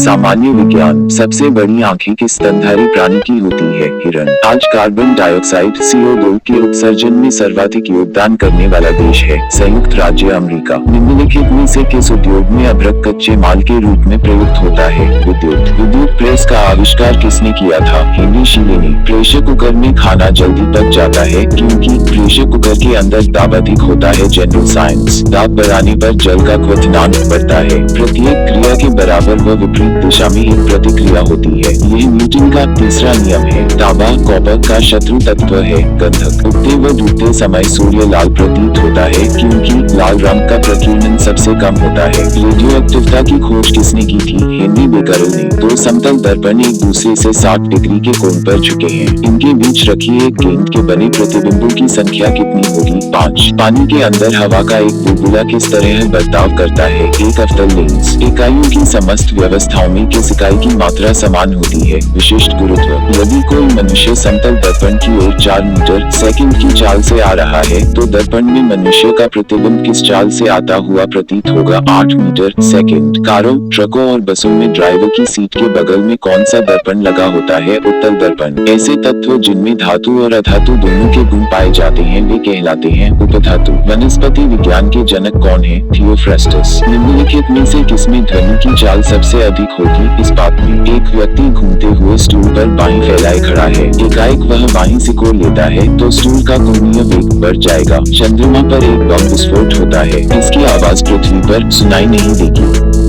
सामान्य विज्ञान। सबसे बड़ी आंखें किस स्तनधारी प्राणी की होती है? हिरण। आज कार्बन डाइऑक्साइड CO2 के उत्सर्जन में सर्वाधिक योगदान करने वाला देश है संयुक्त राज्य अमेरिका। निम्नलिखित में से किस उद्योग में अभ्रक कच्चे माल के रूप में प्रयुक्त होता है? विद्युत प्रेस का आविष्कार किसने किया था? हेनरी शीले ने। प्रेशर कुकर में खाना जल्दी पक जाता है क्योंकि प्रेशर कुकर के अंदर दाब अधिक होता है। General science. दाब बढ़ाने पर जल का क्वथनांक बढ़ता है। प्रत्येक क्रिया के बराबर व विपरीत दिशा में एक प्रतिक्रिया होती है। यह न्यूटन का तीसरा नियम है। तांबा कॉपर का शत्रु तत्व है। गंधक। उगते व डूबते समय सूर्य लाल प्रतीत होता है क्योंकि लाल रंग का प्रकीर्णन सबसे कम होता है। रेडियो एक्टिवता की खोज किसने की थी? हेनरी बेकरेल ने। दो समतल दर्पण एक दूसरे से 60 डिग्री के कोण पर झुके हैं। इनके बीच रखी एक गेंद के बने प्रतिबिंबों की संख्या कितनी होगी? 5। पानी के अंदर हवा का एक बुलबुला किस तरह बर्ताव करता है? एक अवतल लेंस। इकाइयों की समस्त व्यवस्थाओं में किस इकाई की मात्रा समान होती है? विशिष्ट गुरुत्व। यदि कोई मनुष्य समतल दर्पण की ओर 4 मीटर सेकंड की चाल से आ रहा है तो दर्पण में मनुष्य का प्रतिबिंब किस चाल से आता हुआ प्रतीत होगा? 8 मीटर सेकंड। कारों, ट्रकों और बसों में ड्राइवर की सीट के बगल में कौन सा दर्पण लगा होता है? उत्तल दर्पण। ऐसे तत्व जिनमें धातु और अधातु दोनों के गुण पाए जाते हैं वे कहलाते हैं उपधातु। वनस्पति विज्ञान के जनक कौन है? थियोफ्रास्टस। निम्नलिखित में से किसमें ध्वनि की चाल सबसे अधिक होगी? इस्पात में। एक व्यक्ति घूमते हुए स्टूल पर बाहीं फैलाए खड़ा है। एकाएक वह बाहीं सिकोड़ लेता है तो स्टूल का कोणीय वेग बढ़ जाएगा। चंद्रमा पर एक बम विस्फोट होता है। इसकी आवाज पृथ्वी पर सुनाई नहीं देगी।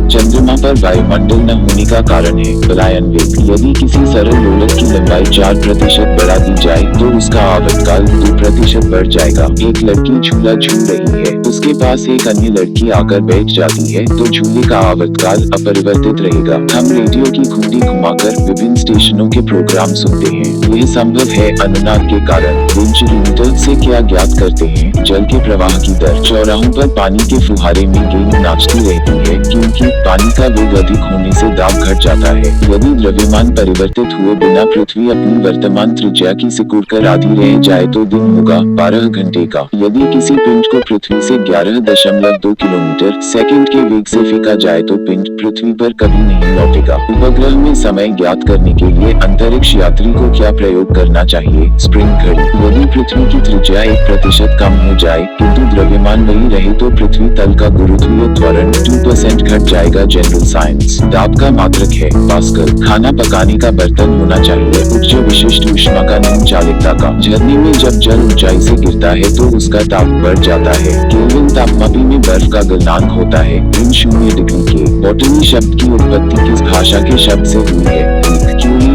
चंद्रमा पर वायुमंडल न होने का कारण है पलायन वेग। यदि किसी सरल लोलक की लंबाई 4% बढ़ा दी जाए तो उसका आवर्तकाल 2% बढ़ जाएगा। एक लड़की झूला झूल रही है, उसके पास एक अन्य लड़की आकर बैठ जाती है तो झूले का आवर्तकाल अपरिवर्तित रहेगा। हम रेडियो की घुंडी घुमाकर विभिन्न स्टेशनों के प्रोग्राम सुनते हैं। यह संभव है अनुनाद के कारण। वेंचुरीमीटर से क्या ज्ञात करते हैं? जल के प्रवाह की दर। चौराहों पर पानी के फुहारे में गेंद नाचती रहती है क्योंकि पानी का वेग अधिक होने से दाब घट जाता है। यदि द्रव्यमान परिवर्तित हुए बिना पृथ्वी अपनी वर्तमान त्रिज्या की सिकुड़कर आधी रह जाए तो दिन होगा 12 घंटे का। यदि किसी पिंड को पृथ्वी से 11.2 किलोमीटर सेकंड के वेग से फेंका जाए तो पिंड पृथ्वी पर कभी नहीं लौटेगा। उपग्रह में समय ज्ञात करने के लिए अंतरिक्ष यात्री को क्या प्रयोग करना चाहिए? स्प्रिंग घड़ी। यदि पृथ्वी की त्रिज्या 1% कम हो जाए किंतु द्रव्यमान वही रहे तो पृथ्वी तल का गुरुत्वीय त्वरण 2% घट जाएगा। General science. दाब का मात्रक है पास्कल। खाना पकाने का बर्तन होना चाहिए उच्च विशिष्ट ऊष्मा का निम्न चालकता का। झरने में जब जल ऊंचाई से गिरता है तो उसका ताप बढ़ जाता है। केल्विन तापमापी में बर्फ का गलनांक होता है 0 डिग्री के। बॉटनी शब्द की उत्पत्ति किस भाषा के शब्द से हुई है? क्यूरी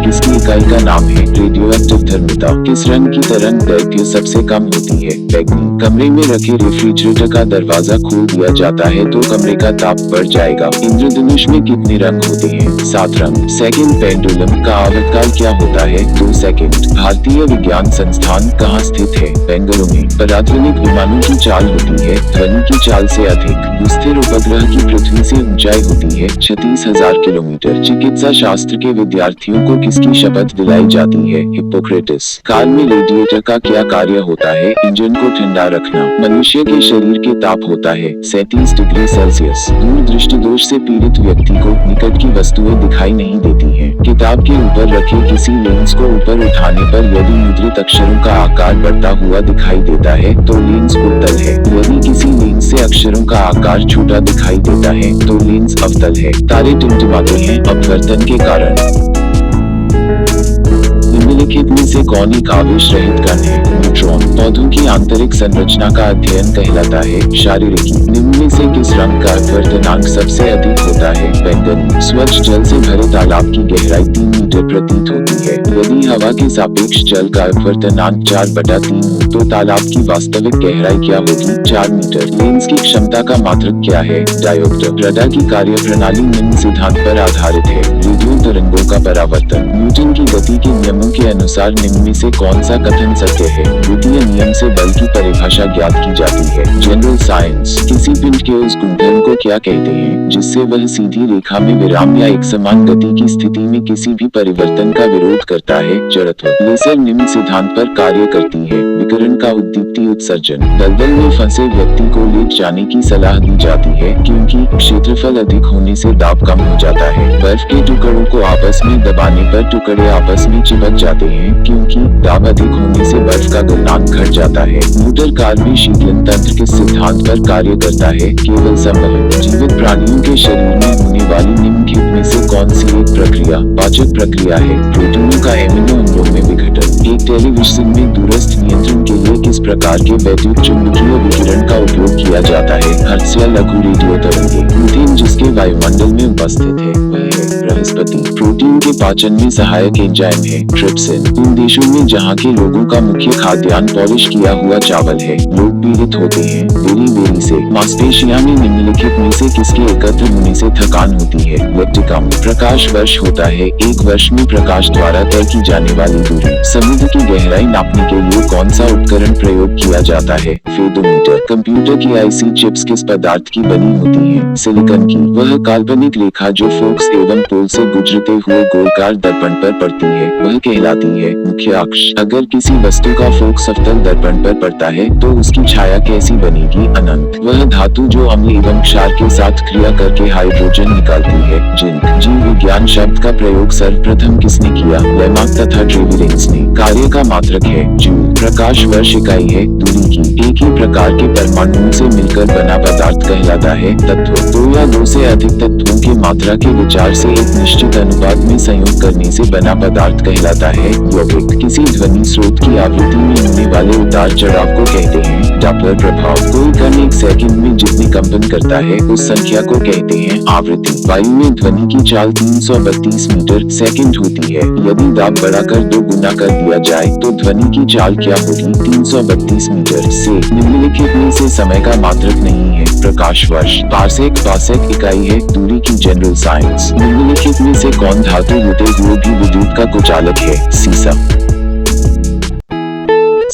किसकी इकाई का नाम है? रेडियोएक्टिव धर्मिता। किस रंग की तरंग दैर्घ्य सबसे कम होती है? बैगनी। कमरे में रखे रेफ्रिजरेटर का दरवाजा खोल दिया जाता है तो कमरे का ताप बढ़ जाएगा। इंद्रधनुष में कितने रंग होते हैं? 7 रंग। सेकंड पेंडुलम का आवर्तकाल क्या होता है? 2 सेकंड। भारतीय विज्ञान संस्थान कहाँ स्थित है? बेंगलुरु में। परावैज्ञानिक विमानों की चाल होती है ध्वनि की चाल से अधिक। भूस्थिर उपग्रह की पृथ्वी से ऊंचाई होती है 36,000 किलोमीटर। चिकित्सा शास्त्र के विद्यार्थियों को किसकी शपथ दिलाई जाती है? हिप्पोक्रेटिस। कार में रेडिएटर का क्या कार्य होता है? इंजन को ठंडा रखना। मनुष्य के शरीर के ताप होता है 37 डिग्री सेल्सियस। दूर दृष्टि दोष से पीड़ित व्यक्ति को निकट की वस्तुएं दिखाई नहीं देती हैं। किताब के ऊपर रखे किसी लेंस को ऊपर उठाने पर यदि मुद्रित अक्षरों का आकार बढ़ता हुआ दिखाई देता है तो लेंस उत्तल है। यदि किसी लेंस से अक्षरों का आकार छोटा दिखाई देता है तो लेंस अवतल है। तारे टिमटिमाते हैं अपवर्तन के कारण। निम्नलिखित में से कौन एक आवेश रहित कण है? न्यूट्रॉन। पौधों की आंतरिक संरचना का अध्ययन कहलाता है शारीरिकी। निम्न में से किस रंग का अपवर्तनांक सबसे अधिक होता है? बैंगनी। स्वच्छ जल से भरे तालाब की गहराई 3 मीटर प्रतीत होती है। यदि हवा के सापेक्ष जल का अपवर्तनांक 4/3 हो तो तालाब की वास्तविक गहराई क्या होगी? 4 मीटर। लेंस की क्षमता का मात्रक क्या है? डायोप्टर। रडार की कार्यप्रणाली निम्न सिद्धांत पर आधारित है। रेडियो तरंगों का परावर्तन। न्यूटन की गति के नियमों के अनुसार निम्न में से कौन सा कथन सत्य है? द्वितीय नियम से बल की परिभाषा परिभाषा ज्ञात की जाती है। जनरल साइंस किसी पिंड के उस गुणधर्म को क्या कहते हैं जिससे वह सीधी रेखा में विराम या एक समान गति की स्थिति में किसी भी परिवर्तन का विरोध करता है। जड़त्व लेसर निम्न सिद्धांत पर कार्य करती है। विकिरण का उद्दीप्ति उत्सर्जन दलदल में फंसे व्यक्ति को लेट जाने की सलाह दी जाती है क्योंकि क्षेत्रफल अधिक होने से दाब कम हो जाता है। बर्फ के टुकड़ों को आपस में दबाने पर टुकड़े आपस में चिपक जाते हैं क्योंकि दाब अधिक होने से बर्फ का गलनांक घट जाता है। मोटर कार भी शीतलन तंत्र के सिद्धांत पर कार्य करता है। केवल संवहन जीवित प्राणियों के शरीर में होने वाली निम्नलिखित में से कौन सी एक प्रक्रिया पाचक प्रक्रिया है? प्रोटीनों का एमिनो अम्लों में विघटन। एक टेलीविजन में दूरस्थ नियंत्रण के लिए किस प्रकार के वैद्युत चुंबकीय विकिरण का उपयोग किया जाता है? हर्ट्ज या लघु रेडियो तरंगे। मीथेन जिसके वायुमंडल में उपस्थित है वह है बृहस्पति। प्रोटीन के पाचन में सहायक एंजाइम है ट्रिप्सिन। उन देशों में जहाँ के लोगों का मुख्य खाद्यान्न पॉलिश किया हुआ चावल है लोग पीड़ित होते हैं बेरी से। मांसपेशियां में निम्नलिखित में से किसके एकत्र होने से थकान होती है? लेप्टिकम। प्रकाश वर्ष होता है एक वर्ष में प्रकाश द्वारा तय की जाने वाली दूरी। समुद्र की गहराई नापने के लिए कौन सा उपकरण प्रयोग किया जाता है? फेदोमीटर। कंप्यूटर की आईसी चिप्स किस पदार्थ की बनी होती है? सिलिकॉन की। वह काल्पनिक रेखा जो फोकस एवं पोल से गुजरते हुए गोलाकार दर्पण पर पड़ती है वह कहलाती है मुख्य अक्ष। अगर किसी वस्तु का फोकस अवतल दर्पण पर पड़ता है तो उसकी छाया कैसी बनेगी? अनंत। वह धातु जो अम्ल एवं क्षार के साथ क्रिया करके हाइड्रोजन निकालती है जिंक। जीव विज्ञान शब्द का प्रयोग सर्वप्रथम किसने किया? लेमार्क तथा ट्रेविरेंस ने। कार्य का मात्रक है जूल। प्रकाश वर्ष इकाई है दूरी की। एक ही प्रकार के परमाणुओं से मिलकर बना पदार्थ कहलाता है तत्व। दो या दो से अधिक तत्वों के मात्रा के विचार से एक निश्चित अनुपात में संयोग करने से बना पदार्थ कहलाता है यौगिक। किसी ध्वनि स्रोत की आवृत्ति में होने वाले उतार चढ़ाव को कहते हैं डॉपलर प्रभाव। कोई कण एक सेकंड में जितनी कंपन करता है उस संख्या को कहते हैं आवृत्ति। वायु में ध्वनि की चाल 332 मीटर सेकंड होती है। यदि दाब बढ़ाकर 2 गुना कर दिया जाए तो ध्वनि की चाल क्या होगी? 332 मीटर से। निम्नलिखित में से समय का मात्रक नहीं है प्रकाश वर्ष। पार्सेक इकाई है दूरी की। जनरल साइंस निम्नलिखित में से कौन धातु होते हुए भी विद्युत का कुचालक है? सीसा।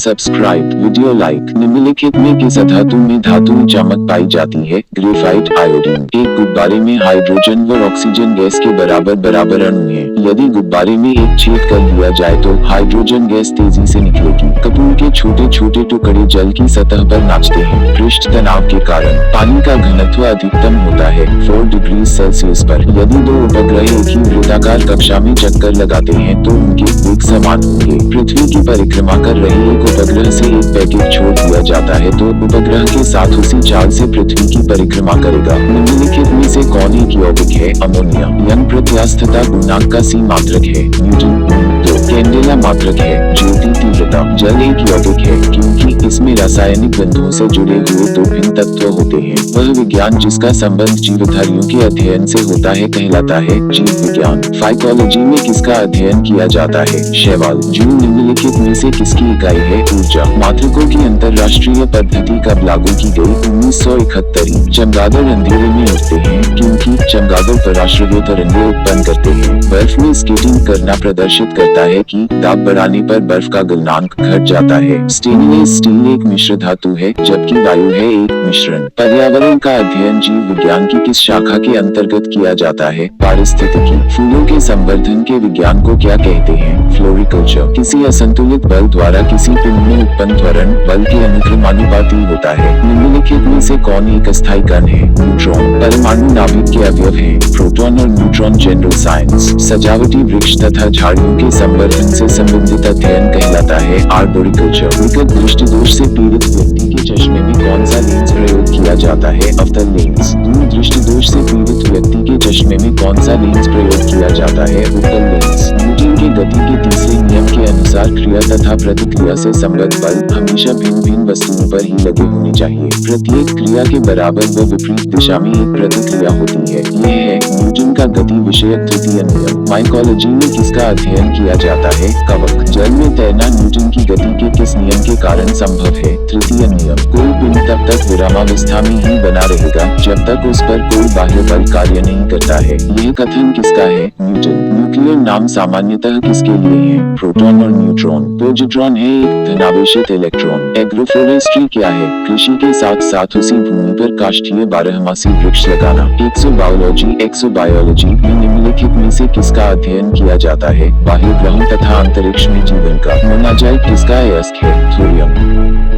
Subscribe video like. निम्नलिखित में किस धातु में धातुई चमक पाई जाती है? Graphite iodine. एक गुब्बारे में हाइड्रोजन व ऑक्सीजन गैस के बराबर अणु हैं। यदि गुब्बारे में एक छेद कर दिया जाए तो हाइड्रोजन गैस तेजी से निकलेगी। कपूर के छोटे छोटे टुकड़े जल की सतह पर नाचते हैं पृष्ठ तनाव के कारण। पानी का घनत्व अधिकतम होता है 4 डिग्री सेल्सियस पर। यदि 2 उपग्रह एक ही वृत्ताकार कक्षा में चक्कर लगाते हैं तो उनके वेग समान होंगे। पृथ्वी की परिक्रमा कर रहे एक उपग्रह से एक पैकेट छोड़ दिया जाता है तो उपग्रह के साथ उसी चाल से पृथ्वी की परिक्रमा करेगा। निम्नलिखित में से कौन एक यौगिक है? अमोनिया। यंग प्रत्यास्थता गुणांक का सी मात्रक है न्यूटन। कैंडेला मात्रक है ज्योति तीव्रता। जल एक यौगिक है क्योंकि इसमें रासायनिक बंधों से जुड़े हुए 2 भिन्न तत्व होते हैं। वह विज्ञान जिसका संबंध जीवधारियों के अध्ययन से होता है कहलाता है जीव विज्ञान। फाइकोलॉजी में किसका अध्ययन किया जाता है? शैवाल। जूल निम्नलिखित में से किसकी इकाई है? ऊर्जा। मात्रकों की अंतरराष्ट्रीय पद्धति कब लागू की गई? 1971। चमगादड़ अंधेरे में उड़ते हैं क्योंकि चमगादड़ पराश्रव्य तरंगे उत्पन्न करते हैं। बर्फ में स्केटिंग करना प्रदर्शित करता है कि दाब बढ़ाने पर बर्फ का गलनांक घट जाता है। स्टेनलेस स्टील एक मिश्र धातु है जबकि वायु है एक मिश्रण। पर्यावरण का अध्ययन जीव विज्ञान की किस शाखा के अंतर्गत किया जाता है? पारिस्थितिकी। फूलों के संवर्धन के विज्ञान को क्या कहते हैं? फ्लोरिकल्चर। किसी असंतुलित बल द्वारा किसी पिंड में उत्पन्न त्वरण बल के अनुक्रमानुपाती होता है। निम्नलिखित में से कौन एक अस्थायी कण है? न्यूट्रॉन। परमाणु नाभिक के अवयव हैं प्रोटॉन और न्यूट्रॉन। जनरल साइंस सजावटी वृक्ष तथा झाड़ियों के संवर्धन से संबंधित अध्ययन कहलाता है आर्बोरिकल्चर। विकट दृष्टि दोष से पीड़ित व्यक्ति के चश्मे में कौन सा लेंस प्रयोग किया जाता है? अवतल लेंस। दूर दृष्टि दोष से पीड़ित व्यक्ति के चश्मे में कौन सा लेंस प्रयोग किया जाता है? उत्तल लेंस। न्यूटन की गति के तीसरे नियम के अनुसार क्रिया तथा प्रतिक्रिया से संबद्ध बल हमेशा भिन्न भिन्न वस्तुओं पर ही लगे होने चाहिए। प्रत्येक क्रिया के बराबर व विपरीत दिशा में एक प्रतिक्रिया होती है। यह है न्यूटन का गति विषयक तृतीय नियम। माइकोलॉजी में किसका अध्ययन किया जाता है? कवक। जल में तैरना न्यूटन की गति के किस नियम के कारण संभव है? तृतीय नियम। कोई पिंड तब तक विरामावस्था में ही बना रहेगा जब तक उस पर कोई बाह्य बल कार्य नहीं करता है। यह कथन किसका है? न्यूटन। न्यूक्लियर नाम सामान्यतः किसके लिए है? प्रोटॉन और न्यूट्रॉन। पॉजिट्रॉन है एक धनावेशित इलेक्ट्रॉन। एग्रोफोरेस्ट्री क्या है? कृषि के साथ साथ उसी भूमि पर काष्ठीय बारहमासी वृक्ष लगाना। एक्सोबायोलॉजी में निम्नलिखित में से किसका अध्ययन किया जाता है? बाह्य ग्रहों तथा अंतरिक्ष में जीवन का। मोनाजाइट किसका अयस्क है? थोरियम।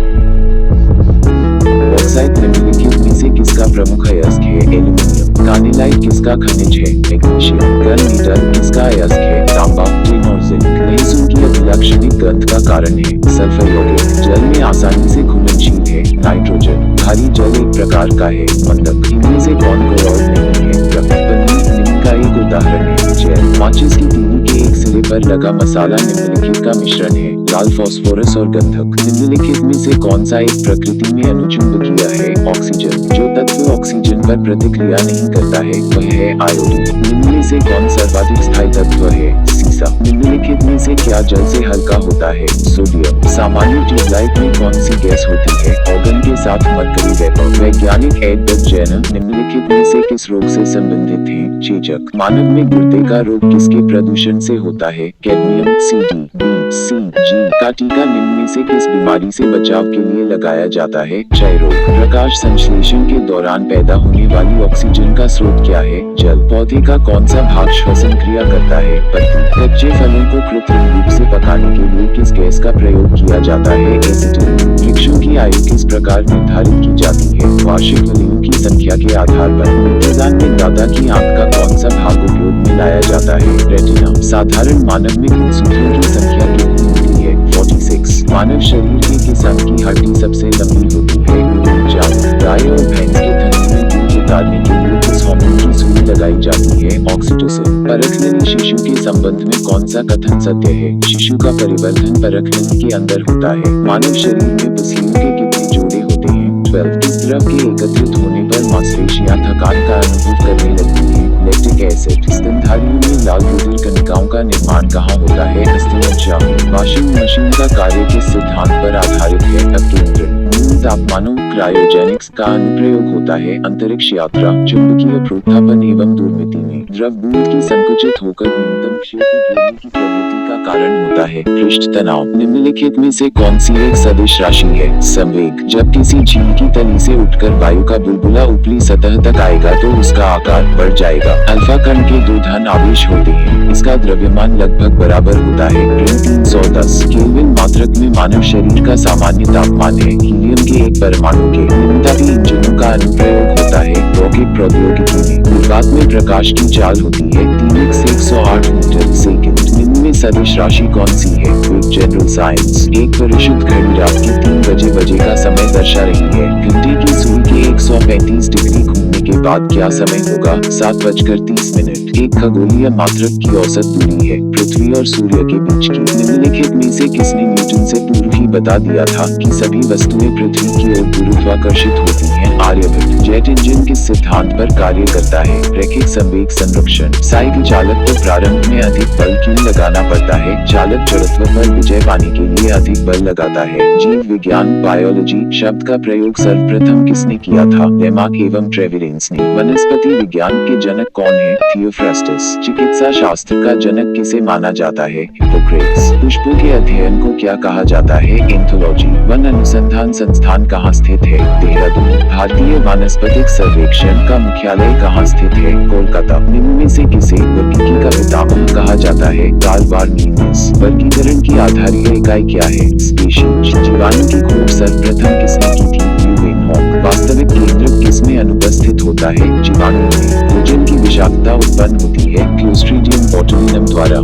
बॉक्साइट निम्नलिखित में से किसका प्रमुख अयस्क है? एल्यूमीनियम। कार्निलाइट किसका खनिज है? मैग्नीशियम। गन मीटर किसका अयस्क है? तांबा। टिन और जिंक। लहसुन की अभिलाक्षणिक गंध का कारण है? सल्फर यौगिक। जल में आसानी से घुलनशील है? नाइट्रोजन। भारी जल एक प्रकार का है? मंदक। इनमें से कौन कोलॉइड नहीं है? रक्त। पनीर निम्न का एक उदाहरण है? जेल। माचिस की तीली के एक सिरे पर लगा मसाला निम्नलिखित का मिश्रण है? लाल फास्फोरस और गंधक। निम्नलिखित में से कौन सा एक प्रकृति में अणुचुंबकीय है? ऑक्सीजन। जो तत्व ऑक्सीजन पर प्रतिक्रिया नहीं करता है वह है आयोडीन। निम्न में से कौन सर्वाधिक स्थायी तत्व है? सीसा। निम्नलिखित में से क्या जल से हल्का होता है? सोडियम। सामान्य ट्यूबलाइट में कौन सी गैस होती है? ऑर्गन के साथ मरकरी वेपर। वैज्ञानिक एडवर्ड जेनर निम्नलिखित में से किस रोग से संबंधित है? चेचक। मानव में गुर्दे का रोग किसके प्रदूषण से होता है? Cadmium. CD, B, C, G का टीका निम्न में से किस बीमारी से बचाव के लिए लगाया जाता है? क्षय रोग। प्रकाश संश्लेषण के दौरान पैदा होने वाली ऑक्सीजन का स्रोत क्या है? जल। पौधे का कौन सा भाग श्वसन क्रिया करता है? पत्ती। कच्चे फलों को कृत्रिम रूप से पकाने के लिए किस गैस का प्रयोग किया जाता है? एसीटिलीन। वृक्षों की आयु किस प्रकार निर्धारित की जाती है? वार्षिक फलियों की संख्या के आधार पर। नेत्रदान में दाता की आंख का कौन सा भाग उपयोग में लाया जाता है? रेटिना। साधारण मानव में गुणसूत्रों की संख्या कितनी होती है? 46। मानव शरीर के किस अंग की हड्डी सबसे लंबी होती है? जांघ। गाय और भैंस के थन में दूध उतारने के लिए किस हार्मोन की सुई लगाई जाती है? ऑक्सीटोसिन। परखनली शिशु के संबंध में कौन सा कथन सत्य है? शिशु का परिवर्तन परखनली के अंदर होता है। मानव शरीर में पसलियों के कितने जोड़े होते हैं? 12। किस द्रव के एकत्रित होने पर मांसपेशियां थकान का अनुभव करने लगती है? Lactic acid. स्तनधारियों में लाल रुधिर कणिकाओं का निर्माण कहाँ होता है? हस्तिमज्जा में। वॉशिंग मशीन का कार्य किस सिद्धांत पर आधारित है? अपकेंद्रण। निम्न तापमानों क्रायोजेनिक्स का अनुप्रयोग होता है? अंतरिक्ष यात्रा, चुंबकीय प्रोत्थापन एवं दूरमिति में। द्रव बूंद की संकुचित होकर न्यूनतम क्षेत्र घेरने की प्रवृत्ति का कारण होता है? पृष्ठ तनाव। निम्नलिखित में से कौन सी एक सदिश राशि है? संवेग। जब किसी झील की तली से उठकर वायु का बुलबुला ऊपरी सतह तक आएगा तो उसका आकार बढ़ जाएगा। अल्फा कण के 2 धन आवेश होते हैं। इसका द्रव्यमान लगभग बराबर होता है। ऋण 310 केल्विन मात्रक में मानव शरीर का सामान्य तापमान है। हीलियम के एक परमाणु के निम्नतापी इंजनों का अनुप्रयोग होता है? रॉकेट प्रौद्योगिकी में। निर्वात में प्रकाश की चाल होती है 3x से 108 मीटर सेकंड। निम्न में सदिश राशि कौन सी है? General science. एक परिशुद्ध घड़ी रात के 3 बजे का समय दर्शा रही है। घंटे की सुई के 135 डिग्री घूमने के बाद क्या समय होगा? 7:30। एक खगोलीय मात्रक की औसत दूरी है पृथ्वी और सूर्य के बीच की। निम्नलिखित में से किसने न्यूटन से पूर्व ही बता दिया था कि सभी वस्तुएं पृथ्वी की ओर गुरुत्वाकर्षित होती हैं? आर्यभट्ट। जेट इंजन किस सिद्धांत पर कार्य करता है? रैखिक संवेग संरक्षण। साइकिल चालक को प्रारंभ में अधिक बल क्यों लगाना पड़ता है? चालक जड़त्व पर विजय पाने के लिए अधिक बल लगाता है। जीव विज्ञान बायोलॉजी शब्द का प्रयोग सर्वप्रथम किसने किया था? लेमार्क एवं ट्रेविरेंस ने। वनस्पति विज्ञान के जनक कौन है? थियोफ्रास्टस। चिकित्सा शास्त्र का जनक किसे माना जाता है? हिप्पोक्रेट्स। पुष्पों के अध्ययन को क्या कहा जाता है? एंथोलॉजी। वन अनुसंधान संस्थान कहाँ स्थित है? देहरादून। भारतीय वानस्पतिक सर्वेक्षण का मुख्यालय कहाँ स्थित है? कोलकाता। निम्न में से किसे वर्गीकी का पितामह कहा जाता है? Carl Linnaeus. वर्गीकरण की आधारीय इकाई क्या है? स्पीशीज। जीवाणु की खोज सर्वप्रथम किसने की थी? ल्यूवेनहॉक। वास्तविक केंद्रक किसमें अनुपस्थित होता है? जीवाणु में। भोजन की विषाक्तता उत्पन्न होती है क्लोस्ट्रीडियम बोटुलिनम द्वारा।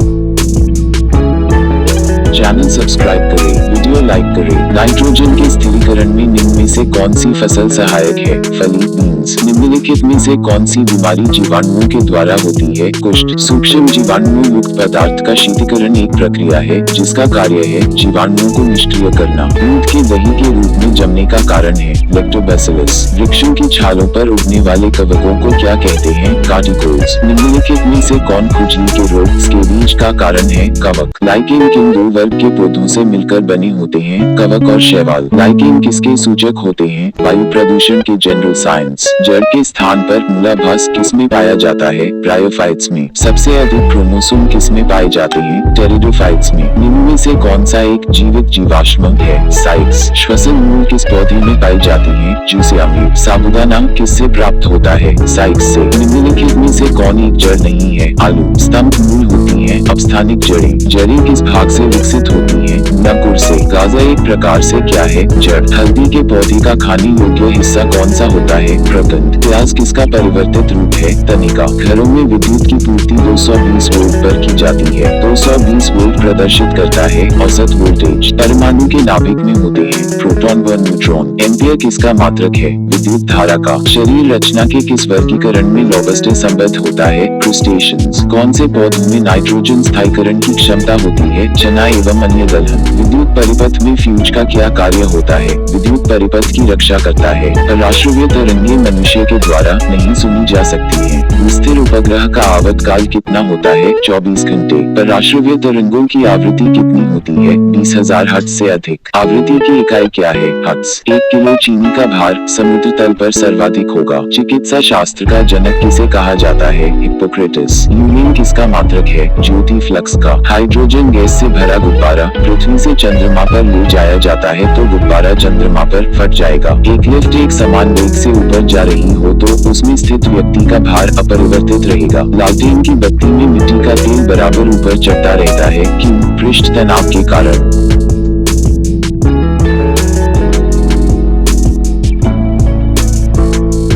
चैनल सब्सक्राइब करें, वीडियो लाइक करें। नाइट्रोजन के स्थिरीकरण में निम्न में से कौन सी फसल सहायक है? फली, बीन्स। निम्नलिखित में से कौन सी बीमारी जीवाणुओं के द्वारा होती है? कुष्ठ। सूक्ष्म जीवाणुओं युक्त पदार्थ का शीतीकरण एक प्रक्रिया है जिसका कार्य है जीवाणुओं को निष्क्रिय करना। दूध के दही के रूप में जमने का कारण है? लैक्टोबैसिलस। वृक्षों की छालों पर उड़ने वाले कवकों को क्या कहते हैं? कार्टिकोल्स। निम्नलिखित में से कौन खुजली के रोग स्केबीज का कारण है? कवक। लाइकेन किन दो वर्ग के पौधों से मिलकर बने होते हैं? कवक और शैवाल। लाइकेन किसके सूचक होते हैं? वायु प्रदूषण के जनरल साइंस। जड़ के स्थान पर मूलाभास किसमें पाया जाता है? ब्रायोफाइट्स में। सबसे अधिक क्रोमोसोम किसमें पाए जाते हैं? टेरिडोफाइट्स में। निम्न में से कौन सा एक जीवित जीवाश्म है? साइट्स। श्वसन मूल किस पौधे में पाई जाती है? ज्यूसिया। साबूदाना किससे प्राप्त होता है? साइट्स से। निम्नलिखित में से कौन एक जड़ नहीं है? आलू। स्तंभ मूल होती है, अपस्थानिक जड़ें। जड़ें किस भाग से विकसित होती हैं? नकुर से। गाजा एक प्रकार से क्या है? जड़। हल्दी के पौधे का खाने योग्य हिस्सा कौन सा होता है? प्रकंद। प्याज किसका परिवर्तित रूप है? तनिका। घरों में विद्युत की पूर्ति 220 वोल्ट पर की जाती है। 220 वोल्ट प्रदर्शित करता है औसत वोल्टेज। परमाणु के नाभिक में होते हैं प्रोटॉन व न्यूट्रॉन। एम्पियर किसका मात्रक है? विद्युत धारा का। शरीर रचना के किस वर्गीकरण में लोबस्टे संबद्ध होता है? क्रूस्टेशियंस। कौन से पौधों में नाइट्रोजन स्थायीकरण की क्षमता होती है? चना एवं अन्य दलहन। विद्युत परिपथ में फ्यूज का क्या कार्य होता है? विद्युत परिपथ की रक्षा करता है। राष्ट्रीय तरंगे मनुष्य के द्वारा नहीं सुनी जा सकती है। स्थिर उपग्रह का आवर्तकाल कितना होता है? 24 घंटे। राष्ट्रीय तरंगों की आवृत्ति कितनी होती है? 20,000 हर्ट्ज से अधिक। आवृत्ति की इकाई क्या है? हर्ट्ज। 1 किलो चीनी का भार समुद्र तल पर सर्वाधिक होगा। चिकित्सा शास्त्र का जनक किसे कहा जाता है? हिप्पोक्रेटिस। यूरेन किसका मात्रक है? ज्योति फ्लक्स का। हाइड्रोजन गैस से भरा गुब्बारा पृथ्वी से चंद्रमा पर ले जाया जाता है तो गुब्बारा चंद्रमा पर फट जाएगा। एक लिफ्ट एक समान वेग से ऊपर जा रही हो तो उसमें स्थित व्यक्ति का भार अपरिवर्तित रहेगा। लालटेन की बत्ती में मिट्टी का तेल बराबर ऊपर चढ़ता रहता है, क्यों? पृष्ठ तनाव के कारण।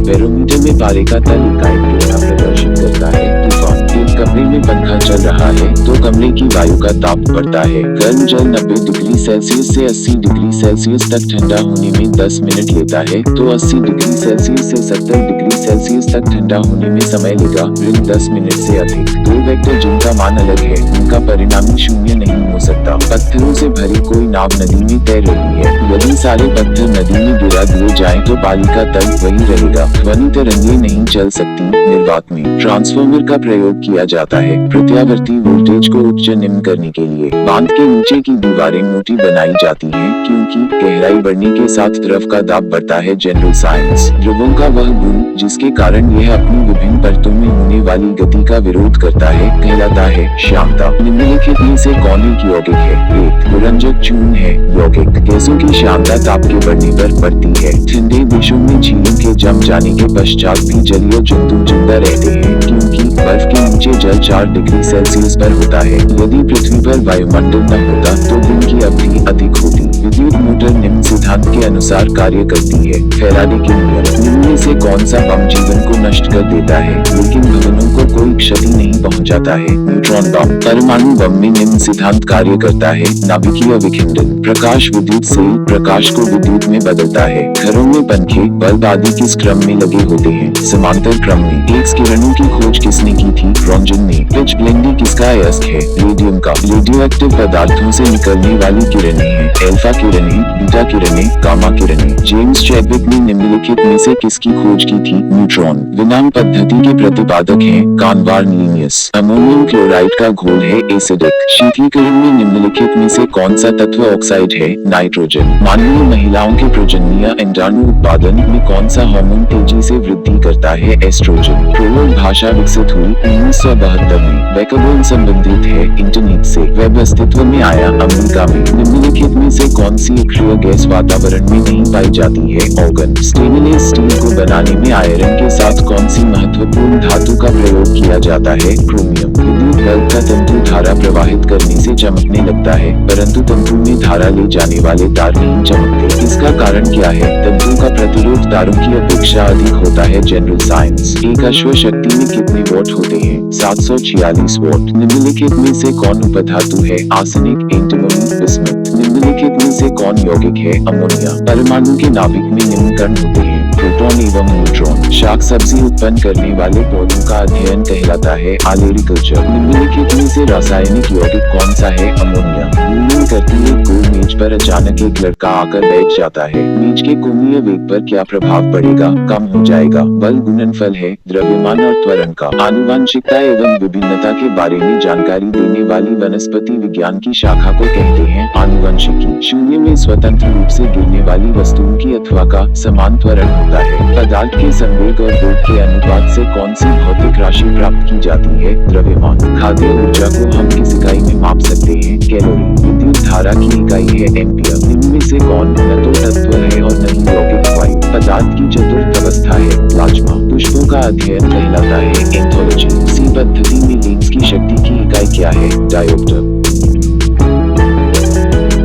बैरोमीटर में पारे का तल इकाई कोणा प्रदर्शित करता है। तूफान। एक कमरे में पंखा चल रहा है तो कमरे की वायु का ताप बढ़ता है। गर्म जल 90 डिग्री सेल्सियस से 80 डिग्री सेल्सियस तक ठंडा होने में 10 मिनट लेता है तो 80 डिग्री सेल्सियस से 70 डिग्री सेल्सियस तक ठंडा होने में समय लेगा, ऋण 10 मिनट से अधिक। दो वेक्टर जिनका मान अलग है उनका परिणामी शून्य नहीं हो सकता। पत्थरों से भरी कोई नाव नदी में तैर रही है। यदि सारे पत्थर नदी में गिरा दिए जाएं तो बाली का तल वही रहेगा। ध्वनि तरंगे नहीं चल सकती। निर्वात में ट्रांसफार्मर का प्रयोग किया जाता है प्रत्यावर्ती वोल्टेज को उच्च निम्न करने के लिए। बांध के नीचे की दीवारें मोटी बनाई जाती हैं क्योंकि गहराई बढ़ने के साथ द्रव का दाब बढ़ता है। General science. द्रवों का वह गुण जिसके कारण यह अपनी विभिन्न परतों में होने वाली गति का विरोध करता है कहलाता है श्यामता। निम्नलिखित में से कौन एक यौगिक है? रेत। गुरंजक चूर्ण है। यौगिक गैसों की श्यामता ताप के बढ़ने पर बढ़ती है। ठंडे देशों में झीलों के जम जाने के पश्चात भी जलीय जंतु जिंदा रहते हैं क्योंकि बर्फ के नीचे जल 4 डिग्री सेल्सियस पर होता है। यदि पृथ्वी पर वायुमंडल न होता तो दिन की अवधि अधिक होती। विद्युत मोटर निम्न सिद्धांत के अनुसार कार्य करती है। फैराडे के नियम। निम्न में से कौन सा बम जीवन को नष्ट कर देता है लेकिन भवनों को कोई क्षति नहीं पहुंचाता है? न्यूट्रॉन बम। परमाणु बम में निम्न सिद्धांत कार्य करता है। नाभिकीय विखंडन। प्रकाश विद्युत से प्रकाश को विद्युत में बदलता है। घरों में पंखे बल्ब आदि किस क्रम में लगे होते हैं? समांतर क्रम में। एक्स किरणों की खोज किसने की थी? रॉन्जन ने। पिच ब्लेंडी किसका अयस्क है? रेडियम का। रेडियोएक्टिव पदार्थों से निकलने वाली किरणें हैं अल्फा किरणें, बीटा किरणें, गामा किरणें। जेम्स चैडविक ने निम्नलिखित में से किसकी खोज की थी? न्यूट्रॉन। विनाम पद्धति के प्रतिपादक हैं कानवार नीलियस। अमोनियम क्लोराइड का घोल है एसिडिक। शीतलीकरण में निम्नलिखित में से कौन सा तत्व ऑक्साइड है? नाइट्रोजन। मानवीय महिलाओं के प्रजननीय अंडाणु उत्पादन में कौन सा हार्मोन तेजी से वृद्धि करता है? एस्ट्रोजन। क्रोल भाषा विकसित हुई 1972 में। वेबोन संबंधित है इंटरनेट से। वेब अस्तित्व में आया अमेरिका में। निम्नलिखित में से कौन सी अक्रिय गैस वातावरण में नहीं पाई जाती है? ऑर्गन। स्टेनलेस स्टील को बनाने में आयरन के साथ कौन सी महत्वपूर्ण धातु का प्रयोग किया जाता है? क्रोमियम। विद्युत बल्ब का तंतु धारा प्रवाहित करने से चमकने लगता है परंतु तंतु में धारा ले जाने वाले तार नहीं चमकते। इसका कारण क्या है? तंतु का प्रतिरोध तारों की अपेक्षा अधिक होता है। General science. एक अश्व शक्ति में कितने वॉट होते हैं? 746 वॉट। निम्नलिखित में से कौन उपधातु है? Arsenic, antimony, bismuth. निम्नलिखित में से कौन यौगिक है? अमोनिया। परमाणु के नाभिक में निम्न कण होते हैं प्रोटॉन एवं न्यूट्रॉन। शाक सब्जी उत्पन्न करने वाले पौधों का अध्ययन कहलाता है एग्रीकल्चर। निम्नलिखित में से रासायनिक यौगिक कौन सा है? अमोनिया। घूर्णन करती है गोल मेज पर अचानक एक लड़का आकर बैठ जाता है। मेज के कोणीय वेग पर क्या प्रभाव पड़ेगा? कम हो जाएगा। बल गुणनफल है द्रव्यमान और त्वरण का। आनुवांशिकता एवं विभिन्नता के बारे में जानकारी देने वाली वनस्पति विज्ञान की शाखा को कहते हैं आनुवंशिकी। शून्य में स्वतंत्र रूप से गिरने वाली वस्तुओं की अथवा का समान त्वरण होता है। पदार्थ के संवेग और वेग के अनुपात से कौन सी भौतिक राशि प्राप्त की जाती है? द्रव्यमान। खाद्य ऊर्जा को हम किस इकाई में माप सकते हैं? कैलोरी। विद्युत धारा की इकाई है एम्पियर। निम्न में से कौन न तो तत्व है और न ही यौगिक वायु? पदार्थ की चतुर्थ अवस्था है प्लाज्मा। पुष्पों का अध्ययन कहलाता है एंथोलॉजी। इसी पद्धति में लेंस की शक्ति की इकाई क्या है? डायोप्टर।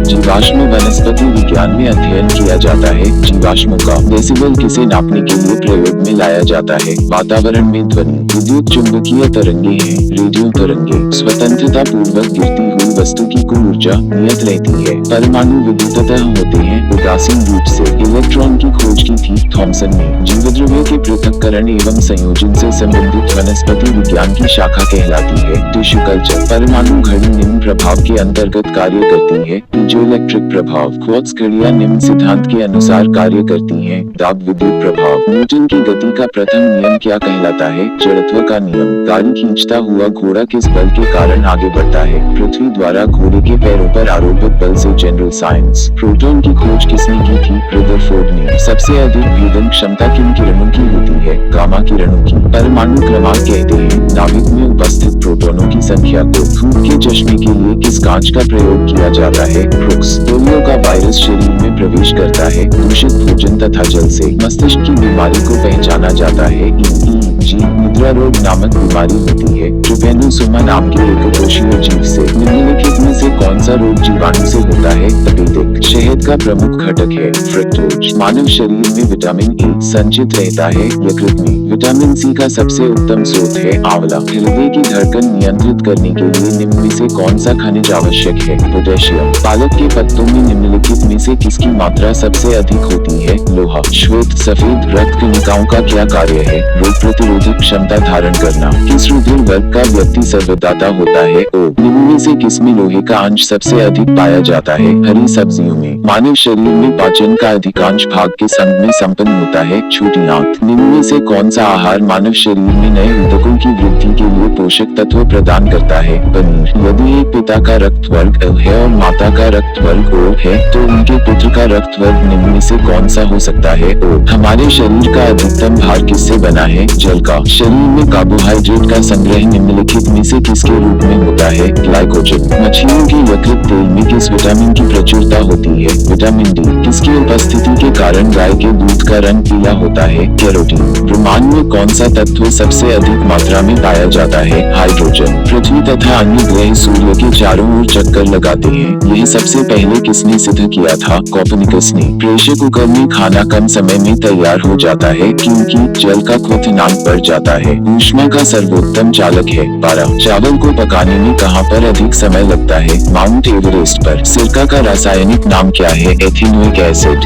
जीवाश्म वनस्पति विज्ञान में अध्ययन किया जाता है जीवाश्मों का। डेसिबल किसे नापने के लिए प्रयोग में लाया जाता है? वातावरण में ध्वनि। विद्युत चुंबकीय तरंगे हैं रेडियो तरंगे। स्वतंत्रता पूर्वक गिरती हुई वस्तु की कुल ऊर्जा नियत रहती है। परमाणु विद्युततः होते हैं उदासीन रूप से। इलेक्ट्रॉन की खोज की थी थॉमसन ने। जीवद्रव्यों के पृथक्करण एवं संयोजन से संबंधित वनस्पति विज्ञान की शाखा कहलाती है टिश्यू कल्चर। परमाणु घड़ी निम्न प्रभाव के अंतर्गत कार्य करती है। इलेक्ट्रिक प्रभाव। क्वार्ट्ज घड़ियां निम्न सिद्धांत के अनुसार कार्य करती हैं। दाब विद्युत प्रभाव। न्यूटन की गति का प्रथम नियम क्या कहलाता है? जड़त्व का नियम। गाड़ी खींचता हुआ घोड़ा किस बल के कारण आगे बढ़ता है? पृथ्वी द्वारा घोड़े के पैरों पर आरोपित बल से। General science. प्रोटॉन की खोज किसने की थी? रदरफोर्ड ने। सबसे अधिक भेदन क्षमता किन किरणों की होती है? गामा किरणों की। परमाणु क्रमांक कहते हैं नाभिक में उपस्थित प्रोटॉनों की संख्या को। धूप के चश्मे के लिए किस कांच का प्रयोग किया जाता है? पोलियो का वायरस शरीर में प्रवेश करता है दूषित भोजन तथा जल से। मस्तिष्क की बीमारी को पहचाना जाता है EEG। निद्रा रोग नामक बीमारी होती है ट्रिपेनोसोमा नाम के एककोषीय जीव से। निम्नलिखित में से कौन सा रोग जीवाणु से होता है? तपेदिक। शहद का प्रमुख घटक है फ्रक्टोज। मानव शरीर में विटामिन E संचित रहता है यकृत में। विटामिन C का सबसे उत्तम स्रोत है आंवला। हृदय की धड़कन नियंत्रित करने के लिए निम्न में से कौन सा खनिज आवश्यक है? पोटेशियम। पालक के पत्तों में निम्नलिखित में से किसकी मात्रा सबसे अधिक होती है? लोहा। श्वेत सफेद रक्त कणिकाओं का क्या कार्य है? रोग प्रतिरोधक क्षमता धारण करना। किस रुधिर वर्ग का व्यक्ति सर्वदाता होता है? O। निम्न में से किसमें लोहे का अंश सबसे अधिक पाया जाता है? हरी सब्जियों में। मानव शरीर में पाचन का अधिकांश भाग के संग में संपन्न होता है छोटी आंत। निम्न में से कौन सा आहार मानव शरीर में नए ऊतकों की वृद्धि के लिए पोषक तत्व प्रदान करता है? पनीर। यदि एक पिता का रक्त वर्ग L है और माता का रक्त वर्ग O है तो उनके पुत्र का रक्त वर्ग निम्न में से कौन सा हो सकता है? O। हमारे शरीर का अधिकतम भार किससे बना है? जल का। शरीर में कार्बोहाइड्रेट का संग्रह निम्नलिखित में से किसके रूप में होता है? ग्लाइकोजन। मछलियों के यकृत तेल में किस विटामिन की प्रचुरता होती है? Vitamin D। किसकी उपस्थिति के कारण गाय के दूध का रंग पीला होता है? कैरोटीन। ब्रह्मांड में कौन सा तत्व सबसे अधिक मात्रा में पाया जाता है? हाइड्रोजन। पृथ्वी तथा अन्य ग्रह सूर्य के चारों ओर चक्कर लगाते हैं। यह सबसे पहले किसने सिद्ध किया था? कोपर्निकस ने। प्रेशर कुकर में खाना कम समय में तैयार हो जाता है क्योंकि जल का क्वथनांक बढ़ जाता है। ऊष्मा का सर्वोत्तम चालक है पारा। चावल को पकाने में कहां पर अधिक समय लगता है? माउंट एवरेस्ट पर। सिरका का रासायनिक नाम क्या है? एथिनोइक एसिड।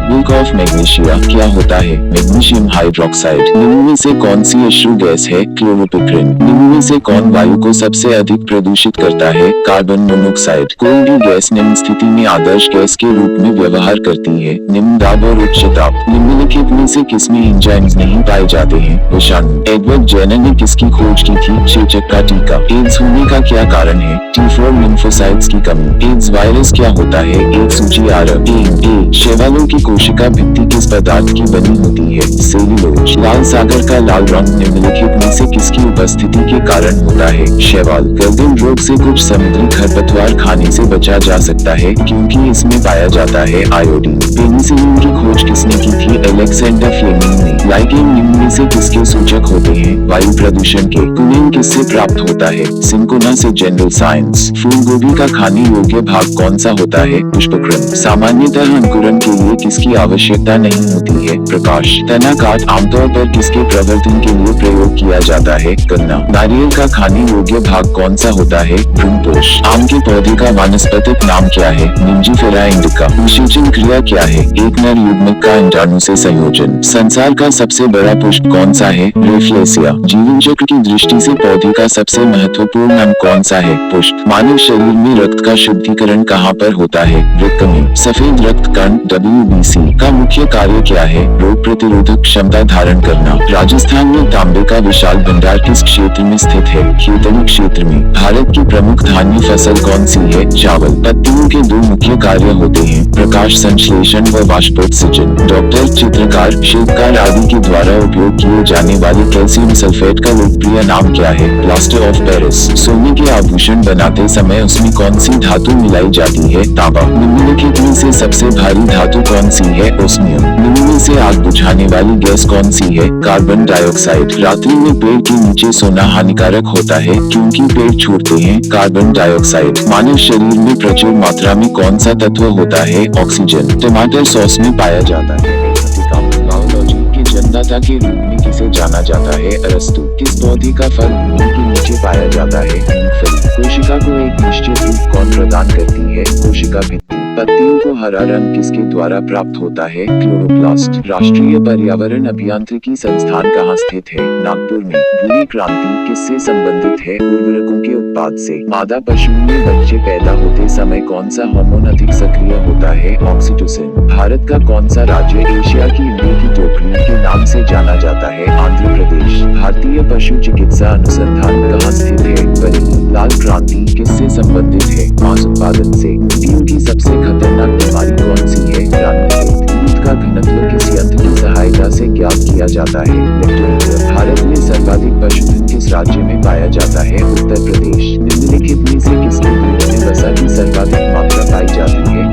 बुल्क ऑफ मैग्नीशिया क्या होता है? Magnesium hydroxide. निम्न में से कौन सी अश्रु गैस है? क्लोरोपिक्रिन। निम्न में से कौन वायु को सबसे अधिक प्रदूषित करता है? Carbon monoxide. कोई भी गैस निम्न स्थिति में आदर्श गैस के रूप में व्यवहार करती है निम्न दाब और उच्च दाब। निम्नलिखित में से किसमें एंजाइम्स नहीं पाए जाते हैं? विषाणु। एडवर्ड जेनर ने किसकी खोज की थी? चेचक का टीका। एड्स होने का क्या कारण है? T4 लिम्फोसाइट्स की कमी। एड्स वायरस क्या होता है? एक सूची आरब। शैवालों की कोशिका भित्ति किस पदार्थ की बनी होती है? सेल्यूलोज। लाल सागर का लाल रंग निम्नलिखित में से किसकी उपस्थिति के कारण होता है? शैवाल। गर्दन रोग से कुछ समुद्री खरपतवार खाने से बचा जा सकता है क्योंकि इसमें पाया जाता है आयोडीन। पेनिसिलिन की खोज किसने की थी? अलेक्जेंडर फ्लेमिंग ने। लाइकेन निम्न में से किसके सूचक होते हैं? वायु प्रदूषण के। कुनिन किससे प्राप्त होता है? सिंकोना से। General science. फूलगोभी का खाने योग्य भाग कौन सा होता है? पुष्पक्रम। सामान्यतः अंकुरन के लिए किसकी आवश्यकता नहीं होती है। प्रकाश तना काट आमतौर पर किसके प्रवर्धन के लिए प्रयोग किया जाता है? गन्ना। नारियल का खाने योग्य भाग कौन सा होता है? भ्रूणपोष। आम के पौधे का वानस्पतिक नाम क्या है? निंजिफेरा इंडिका। निषेचन क्रिया क्या है? एक नर युग्मक का अंडाणु से संयोजन। संसार का सबसे बड़ा पुष्प कौन सा है? रेफ्लेसिया। जीवन चक्र की दृष्टि से पौधे का सबसे महत्वपूर्ण अंग कौन सा है? पुष्प। मानव शरीर में रक्त का शुद्धिकरण कहाँ पर होता है? वृक्क में। सफेद रक्त कण WBC का मुख्य कार्य क्या है? रोग प्रतिरोधक क्षमता धारण करना। राजस्थान में तांबे का विशाल भंडार किस क्षेत्र में स्थित है? खेतड़ी क्षेत्र में। भारत की प्रमुख धान्य फसल कौन सी है? चावल। पत्तियों के दो मुख्य कार्य होते हैं, प्रकाश संश्लेषण व वाष्पोत्सर्जन। डॉक्टर, चित्रकार, शिल्पकार आदि के द्वारा उपयोग किए जाने वाले कैल्शियम सल्फेट का लोकप्रिय नाम क्या है? Plaster of Paris. सोने के आभूषण बनाते समय उसमें कौन सी धातु मिलाई जाती है? तांबा। निम्नलिखित में से सबसे भारी धातु कौन सी है? ओस्मियम। निम्न में से आग बुझाने वाली गैस कौन सी है? Carbon dioxide. रात्रि में पेड़ के नीचे सोना हानिकारक होता है क्योंकि पेड़ छोड़ते हैं कार्बन डाइऑक्साइड। मानव शरीर में प्रचुर मात्रा में कौन सा तत्व होता है? ऑक्सीजन। टमाटर सॉस में पाया जाता है। बायोलॉजी के जन्मदाता के रूप में किसे जाना जाता है? अरस्तु। किस पौधे का फल भूमि के नीचे पाया जाता है? मूंगफली। कोशिका को एक निश्चित रूप कौन प्रदान करती है? कोशिका भित्ति। पत्तियों को हरा रंग किसके द्वारा प्राप्त होता है? क्लोरोप्लास्ट। राष्ट्रीय पर्यावरण अभियांत्रिकी संस्थान कहाँ स्थित है? नागपुर में। भूरी क्रांति किससे संबंधित है? उर्वरकों के उत्पाद से। मादा पशुओं में बच्चे पैदा होते समय कौन सा हार्मोन अधिक सक्रिय होता है? ऑक्सीटोसिन। भारत का कौन सा राज्य एशिया की इंद्र की टोकरी के नाम से जाना जाता है? आंध्र प्रदेश। भारतीय पशु चिकित्सा अनुसंधान कहाँ स्थित है? बरेली। लाल क्रांति किससे संबंधित है? मांस उत्पादन से। ऊँटियों की सबसे खतरनाक बीमारी कौन सी है? रानीखेत। दूध का घनत्व किस यंत्र की सहायता से ज्ञात किया जाता है? लेक्टोमीटर। भारत में सर्वाधिक पशुधन किस राज्य में पाया जाता है? उत्तर प्रदेश। निम्नलिखित में से किसके दूध में वसा की सर्वाधिक मात्रा पाई जाती है?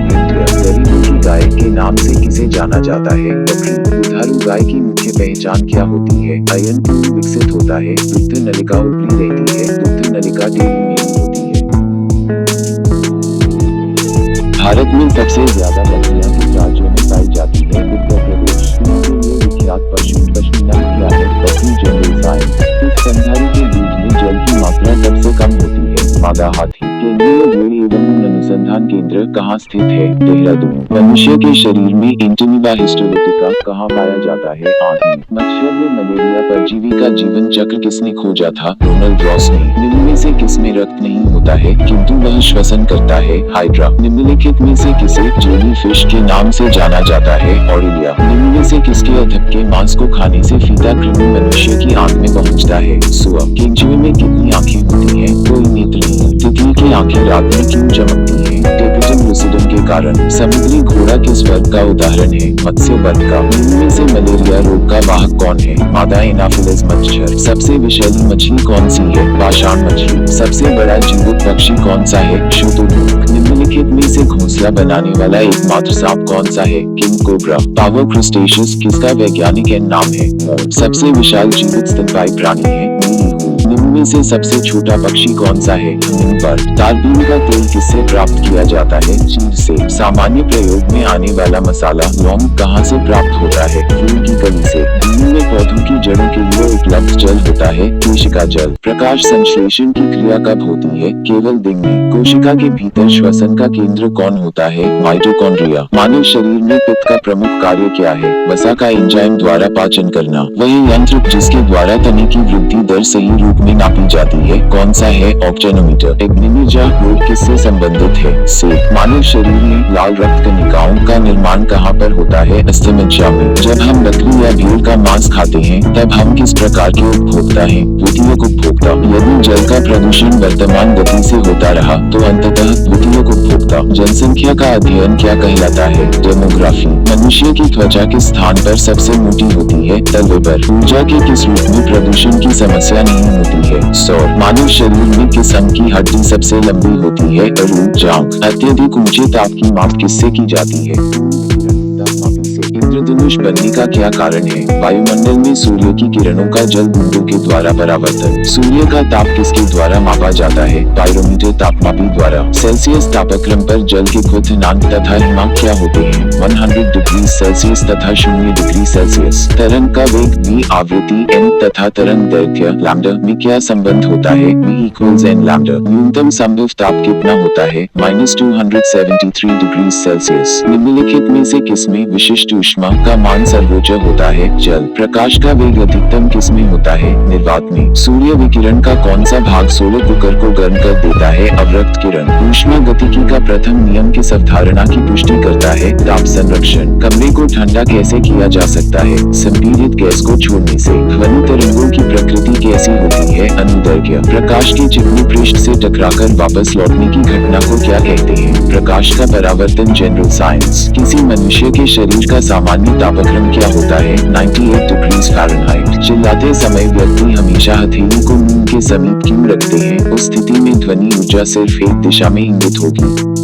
गरीबों की गाय के नाम से किसे जाना जाता है? बकरी। दुधारू गाय की मुख्य पहचान क्या होती है? अयन पूर्व विकसित होता है। दुग्ध नलिका ऊपरी रहती है। दुग्ध नलिका डेयरी में होती है। भारत में सबसे ज्यादा बकरियां किस राज्य में पाई जाती है? उत्तर प्रदेश। के लिए विख्यात पशु पश्मीना क्या है? बकरी जंगल। इस स्तनधारी के दूध में जल की मात्रा सबसे कम होती है। मादा हाथी। केंद्रीय भेड़ एवं ऊन अनुसंधान केंद्र कहाँ स्थित है? देहरादून। मनुष्य के शरीर में इंटीमिबा हिस्टोलिटिका कहाँ पाया जाता है? आंत में। मच्छर में मलेरिया परजीवी का जीवन चक्र किसने खोजा था? रोनाल्ड रॉस ने। निम्न में से किसमें रक्त नहीं होता है किंतु वह श्वसन करता है? हाइड्रा। निम्नलिखित में से किसे जेली फिश के नाम से जाना जाता है? ऑरिलिया। निम्न में से किसके अधक के मांस को खाने से फीता कृमि मनुष्य की आंख में पहुँचता है? सुअर। केंचुए में कितनी आंखें होती हैं? कोई नेत्र नहीं। तितली की आंखें रात में क्यों चमकती हैं? टेपिजम लुसिडम के कारण। समुद्री घोड़ा किस वर्ग का उदाहरण है? मत्स्य वर्ग का। निम्न में से मलेरिया रोग का वाहक कौन है? मादा एनाफिलिस मच्छर। सबसे विषैली मछली कौन सी है? पाषाण मछली। सबसे बड़ा जीवित पक्षी कौन सा है? शुतुरमुर्ग। निम्नलिखित में से घोंसला बनाने वाला एकमात्र सांप कौन सा है? King cobra. पावर क्रुस्टेशियस किसका वैज्ञानिक नाम है? मोर। सबसे विशाल जीवित स्तनपायी प्राणी है? निम्न में से सबसे छोटा पक्षी कौन सा है? हिमबर्ड। तारपीन का तेल किससे प्राप्त किया जाता है? चीड़ से। सामान्य प्रयोग में आने वाला मसाला लौंग कहाँ से प्राप्त होता है? फूल की कली से। भूमि में पौधों की जड़ों के लिए उपलब्ध जल होता है कोशिका जल। प्रकाश संश्लेषण की क्रिया कब होती है? केवल दिन में। कोशिका के भीतर श्वसन का केंद्र कौन होता है? माइटोकॉन्ड्रिया। मानव शरीर में पित्त का प्रमुख कार्य क्या है? वसा का एंजाइम द्वारा पाचन करना। वही यंत्र जिसके द्वारा तने की वृद्धि दर सही रूप में नापी जाती है कौन सा है? ऑक्टेनोमीटर। एग्निमिजा रोग किससे संबंधित है? से। मानव शरीर में लाल रक्त कणिकाओं का निर्माण कहाँ पर होता है? अस्थिमज्जा में। जब हम बकरी या भेड़ का मांस खाते हैं तब हम किस प्रकार के उपभोक्ता हैं? द्वितीयक उपभोक्ता। यदि जल का प्रदूषण वर्तमान गति से होता रहा तो अंततः द्वितीयक उपभोक्ता। जनसंख्या का अध्ययन क्या कहलाता है? डेमोग्राफी। मनुष्य की त्वचा किस स्थान पर सबसे मोटी होती है? तलवे पर। ऊर्जा के किस रूप में प्रदूषण की समस्या नहीं होती है? सौर। मानव शरीर में किस अंग की हड्डी सबसे लंबी होती है? जांघ। अत्यधिक ऊंचे ताप की माप किससे की जाती है? इंद्रधनुष बनने का क्या कारण है? वायुमंडल में सूर्य की किरणों का जल बूंदों के द्वारा परावर्तन। सूर्य का ताप किसके द्वारा मापा जाता है? पायरोमीटर तापमापी द्वारा। सेल्सियस तापक्रम पर जल के क्वथनांक तथा हिमांक क्या होते हैं? 100 डिग्री सेल्सियस तथा 0 डिग्री सेल्सियस। तरंग का वेग v, आवृत्ति n तथा तरंग दैर्घ्य लैम्डा में क्या संबंध होता है? v equals n lambda. न्यूनतम संभव ताप कितना होता है? -273 डिग्री सेल्सियस। निम्नलिखित में से किसमें विशिष्ट ऊष्मा का मान सर्वोच्च होता है? जल। प्रकाश का वेग अधिकतम किसमें होता है? निर्वात में। सूर्य विकिरण का कौन सा भाग सोलर कुकर को गर्म कर देता है? अवरक्त किरण। ऊष्मा गतिकी का प्रथम नियम किस अवधारणा की पुष्टि करता है? ताप संरक्षण। कमरे को ठंडा कैसे किया जा सकता है? संपीड़ित गैस को छोड़ने से। ध्वनि तरंगों की प्रकृति कैसी होती है? अनुदैर्घ्य। प्रकाश के चिकनी पृष्ठ से टकराकर वापस लौटने की घटना को क्या कहते हैं? प्रकाश का परावर्तन। General science. किसी मनुष्य के शरीर का सामान्य तापक्रम क्या होता है? 98 डिग्री फ़ारेनहाइट। चिल्लाते समय व्यक्ति हमेशा हथेली को मुंह के समीप क्यों रखते हैं? उस स्थिति में ध्वनि ऊर्जा सिर्फ एक दिशा में इंगित होगी।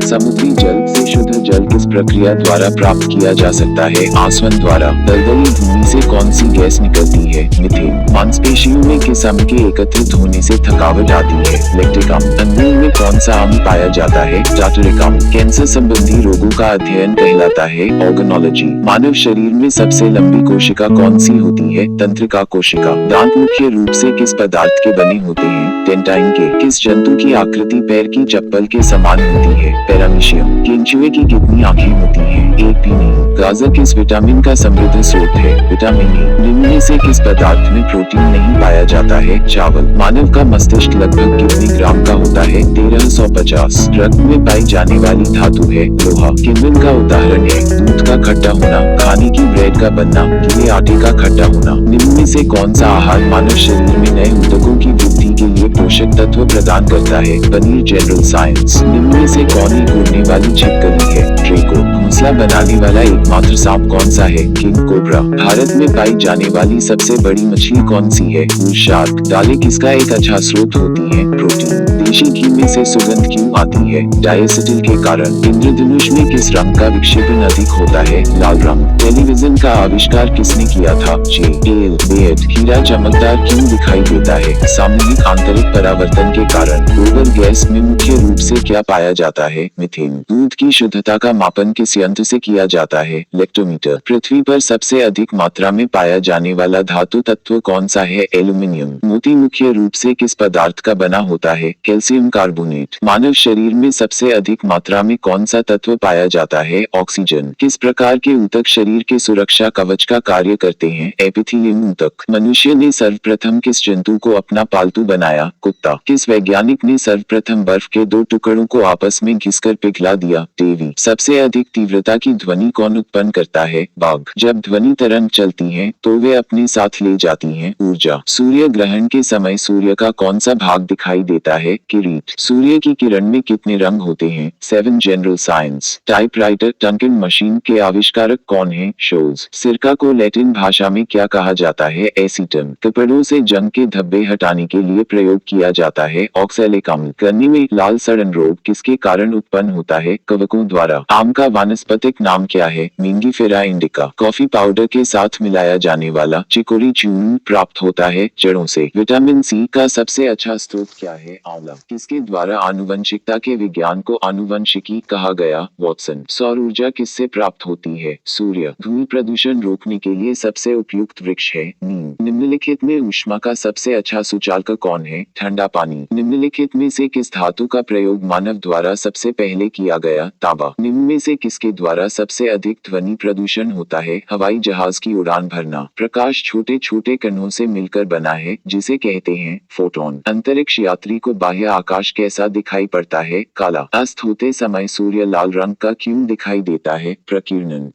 समुद्री जल से शुद्ध जल किस प्रक्रिया द्वारा प्राप्त किया जा सकता है? आसवन द्वारा। दलदली भूमि से कौन सी गैस निकलती है? मीथेन। मांसपेशियों में किस अम्ल के एकत्रित होने से थकावट आती है? लैक्टिक अम्ल। अंगूर में कौन सा अम्ल पाया जाता है? टार्टरिक अम्ल। कैंसर संबंधी रोगों का अध्ययन कहलाता है ऑर्गेनोलॉजी। मानव शरीर में सबसे लंबी कोशिका कौन सी होती है? तंत्रिका कोशिका। दांत मुख्य रूप से किस पदार्थ के बने होते हैं? डेंटाइन के। किस जंतु की आकृति पैर की चप्पल के समान होती है? पैरामीशियम। केंचुए की कितनी आंखें होती हैं? एक भी नहीं। गाजर किस विटामिन का समृद्ध स्रोत है? Vitamin A. निम्न में से किस पदार्थ में प्रोटीन नहीं पाया जाता है? चावल। मानव का मस्तिष्क लगभग कितने ग्राम का होता है? 1350। रक्त में पाई जाने वाली धातु है लोहा। किण्वन का उदाहरण है? दूध का खट्टा होना, खाने की ब्रेड का बनना, गीले आटे का खट्टा होना। निम्न में से कौन सा आहार मानव शरीर में नए ऊतकों की वृद्धि के लिए पोषक तत्व प्रदान करता है? पनीर। General science. निम्न में से कौन एक उड़ने वाली छिपकली है? ड्रैको। घोंसला बनाने वाला एकमात्र सांप कौन सा है? King cobra. भारत में पाई जाने वाली सबसे बड़ी मछली कौन सी है? Bull shark. दालें किसका एक अच्छा स्रोत होती हैं? प्रोटीन। देशी घी में से सुगंध क्यों आती है? डायएसिटिल के कारण। इंद्रधनुष में किस रंग का विक्षेपण अधिक होता है? लाल रंग। टेलीविजन का आविष्कार किसने किया था? जे.एल. बेयड। हीरा चमकदार क्यों दिखाई देता है? सामूहिक आंतरिक परावर्तन के कारण। गोबर गैस में मुख्य रूप से क्या पाया जाता है? मीथेन। दूध की शुद्धता का मापन किस यंत्र से किया जाता है? लेक्टोमीटर। पृथ्वी पर सबसे अधिक मात्रा में पाया जाने वाला धातु तत्व कौन सा है? एल्यूमिनियम। मोती मुख्य रूप से किस पदार्थ का बना होता है? Calcium carbonate. मानव शरीर में सबसे अधिक मात्रा में कौन सा तत्व पाया जाता है? ऑक्सीजन। किस प्रकार के ऊतक शरीर के सुरक्षा कवच का कार्य करते हैं? एपिथेलियम ऊतक। मनुष्य ने सर्वप्रथम किस जंतु को अपना पालतू बनाया? कुत्ता। किस वैज्ञानिक ने सर्वप्रथम बर्फ के दो टुकड़ों को आपस में घिसकर पिघला दिया? डेवी। सबसे अधिक तीव्रता की ध्वनि कौन उत्पन्न करता है? बाघ। जब ध्वनि तरंग चलती हैं, तो वे अपने साथ ले जाती हैं ऊर्जा। सूर्य ग्रहण के समय सूर्य का कौन सा भाग दिखाई देता है? किरीट। सूर्य की किरण में कितने रंग होते हैं? 7। General science. टाइपराइटर टंकन मशीन के आविष्कारक कौन है? शोल्स। सिरका को लैटिन भाषा में क्या कहा जाता है? एसीटम। कपड़ों से जंग के धब्बे हटाने के लिए प्रयोग किया जाता है ऑक्सैलिक अम्ल। गन्ने में लाल सड़न रोग किसके कारण उत्पन्न होता है? कवकों द्वारा। आम का वानस्पतिक नाम क्या है? मिंगीफेरा इंडिका। कॉफी पाउडर के साथ मिलाया जाने वाला चिकोरी चूर्ण प्राप्त होता है जड़ों से। विटामिन सी का सबसे अच्छा स्रोत क्या है? आंवला। किसके द्वारा आनुवंशिकता के विज्ञान को आनुवंशिकी कहा गया? वॉटसन। सौर ऊर्जा किससे प्राप्त होती है? सूर्य। धूल प्रदूषण रोकने के लिए सबसे उपयुक्त वृक्ष है? नीम। निम्नलिखित में ऊष्मा का सबसे अच्छा सुचालक कौन है? ठंडा पानी। निम्नलिखित में से किस धातु का प्रयोग मानव द्वारा सबसे पहले किया गया? तांबा। निम्न में से किसके द्वारा सबसे अधिक ध्वनि प्रदूषण होता है? हवाई जहाज की उड़ान भरना। प्रकाश छोटे छोटे कणों से मिलकर बना है, जिसे कहते हैं फोटोन। अंतरिक्ष यात्री को बाह्य आकाश कैसा दिखाई पड़ता है? काला। अस्त होते समय सूर्य लाल रंग का क्यों दिखाई देता है? प्रकीर्णन।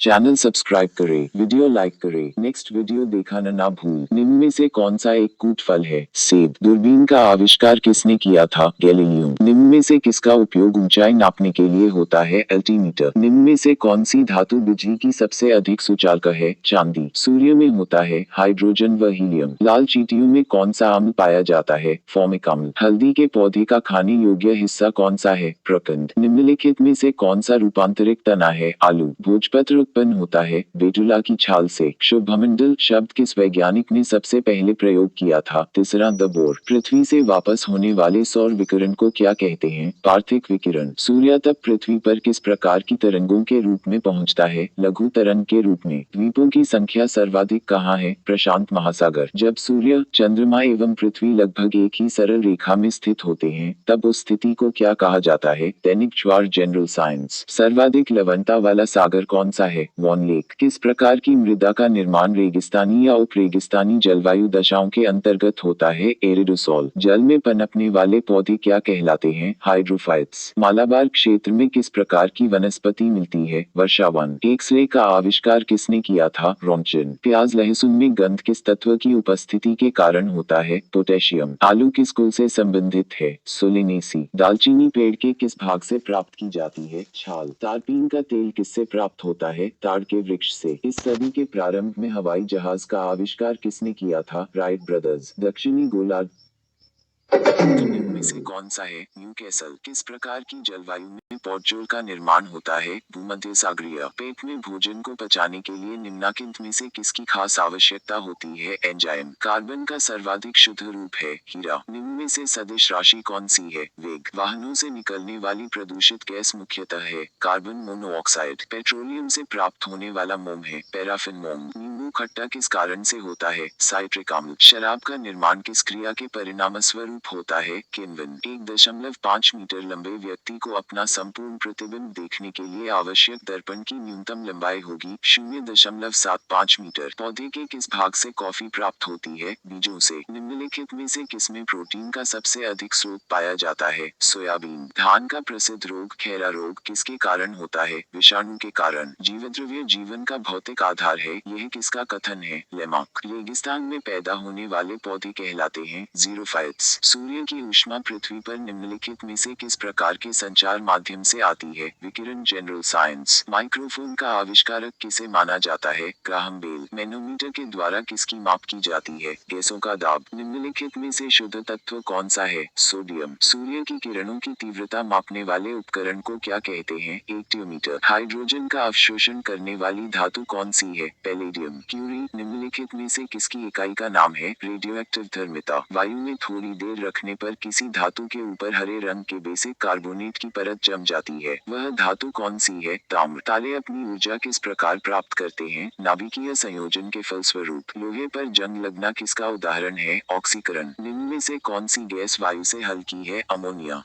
चैनल सब्सक्राइब करें, वीडियो लाइक करें, नेक्स्ट वीडियो दिखाना ना भूल। निम्न में से कौन सा एक कूट फल है? सेब। दूरबीन का आविष्कार किसने किया था? गैलीलियो। निम्न में से किसका उपयोग ऊंचाई नापने के लिए होता है? अल्टीमीटर। निम्न में से कौन सी धातु बिजली की सबसे अधिक सुचालक है? चांदी। सूर्य में होता है हाइड्रोजन व हीलियम। लाल चींटियों में कौन सा अम्ल पाया जाता है? फॉर्मिक अम्ल। हल्दी के पौधे का खाने योग्य हिस्सा कौन सा है? प्रकंद। निम्नलिखित में से कौन सा रूपांतरित तना है? आलू। भोजपत्र उत्पन्न होता है बेटुला की छाल से। शुभमंडल शब्द किस वैज्ञानिक ने सबसे पहले प्रयोग किया था? तीसरा द बोर। पृथ्वी से वापस होने वाले सौर विकिरण को क्या कहते हैं? पार्थिक विकिरण। सूर्य तब पृथ्वी पर किस प्रकार की तरंगों के रूप में पहुंचता है? लघु तरंग के रूप में। द्वीपों की संख्या सर्वाधिक कहाँ है? प्रशांत महासागर। जब सूर्य, चंद्रमा एवं पृथ्वी लगभग एक ही सरल रेखा में स्थित होते हैं, तब उस स्थिति को क्या कहा जाता है? दैनिक ज्वार। General science. सर्वाधिक लवणता वाला सागर कौन सा है? Van lake. किस प्रकार की मृदा का निर्माण रेगिस्तानी या उप रेगिस्तानी जलवायु दशाओं के अंतर्गत होता है? एरिडोसॉल। जल में पनपने वाले पौधे क्या कहलाते हैं? हाइड्रोफाइट्स। मालाबार क्षेत्र में किस प्रकार की वनस्पति मिलती है? वर्षावन। एक्स-रे का आविष्कार किसने किया था? रॉन्टजन। प्याज लहसुन में गंध किस तत्व की उपस्थिति के कारण होता है? पोटेशियम। आलू किस कुल से संबंधित है? सोलेनेसी। दालचीनी पेड़ के किस भाग से प्राप्त की जाती है? छाल। तारपीन का तेल किससे प्राप्त होता है? ताड़ के वृक्ष से। इस सदी के प्रारंभ में हवाई जहाज का आविष्कार किसने किया था? Wright brothers. दक्षिणी गोलार्ध निम्न में से कौन सा है? न्यूकैसल। किस प्रकार की जलवायु में पोर्टजोल का निर्माण होता है? भूमध्य सागरीय। पेट में भोजन को पचाने के लिए निम्नलिखित में से किसकी खास आवश्यकता होती है? एंजाइम। कार्बन का सर्वाधिक शुद्ध रूप है हीरा। निम्न में से सदिश राशि कौन सी है? वेग। वाहनों से निकलने वाली प्रदूषित गैस मुख्यतः है कार्बन मोनोऑक्साइड। पेट्रोलियम से प्राप्त होने वाला मोम है पैराफिन मोम। नींबू खट्टा किस कारण से होता है? साइट्रिक अम्ल। शराब का निर्माण किस क्रिया के परिणामस्वरूप होता है? किण्वन। 1.5 मीटर लंबे व्यक्ति को अपना संपूर्ण प्रतिबिंब देखने के लिए आवश्यक दर्पण की न्यूनतम लंबाई होगी 0.75 मीटर। पौधे के किस भाग से कॉफी प्राप्त होती है? बीजों से। निम्नलिखित में से किसमें प्रोटीन का सबसे अधिक स्रोत पाया जाता है? सोयाबीन। धान का प्रसिद्ध रोग खैरा रोग किसके कारण होता है? विषाणु के कारण। जीवद्रव्य जीवन का भौतिक आधार है, यह किसका कथन है? लेमार्क। रेगिस्तान में पैदा होने वाले पौधे कहलाते हैं ज़ीरोफाइट्स। सूर्य की ऊष्मा पृथ्वी पर निम्नलिखित में से किस प्रकार के संचार माध्यम से आती है? विकिरण। General science. माइक्रोफोन का आविष्कारक किसे माना जाता है? Graham bell. मैनोमीटर के द्वारा किसकी माप की जाती है? गैसों का दाब। निम्नलिखित में से शुद्ध तत्व कौन सा है? सोडियम। सूर्य की किरणों की तीव्रता मापने वाले उपकरण को क्या कहते हैं? एक्टियोमीटर। हाइड्रोजन का अवशोषण करने वाली धातु कौन सी है? पैलेडियम। क्यूरी। निम्नलिखित में से किसकी इकाई का नाम है? रेडियोएक्टिव धर्मिता। वायु में थोड़ी देर रखने पर किसी धातु के ऊपर हरे रंग के बेसिक कार्बोनेट की परत जम जाती है, वह धातु कौन सी है? ताम्र। ताले अपनी ऊर्जा किस प्रकार प्राप्त करते हैं? नाभिकीय संयोजन के फलस्वरूप। लोहे पर जंग लगना किसका उदाहरण है? ऑक्सीकरण। निम्न में से कौन सी गैस वायु से हल्की है? अमोनिया।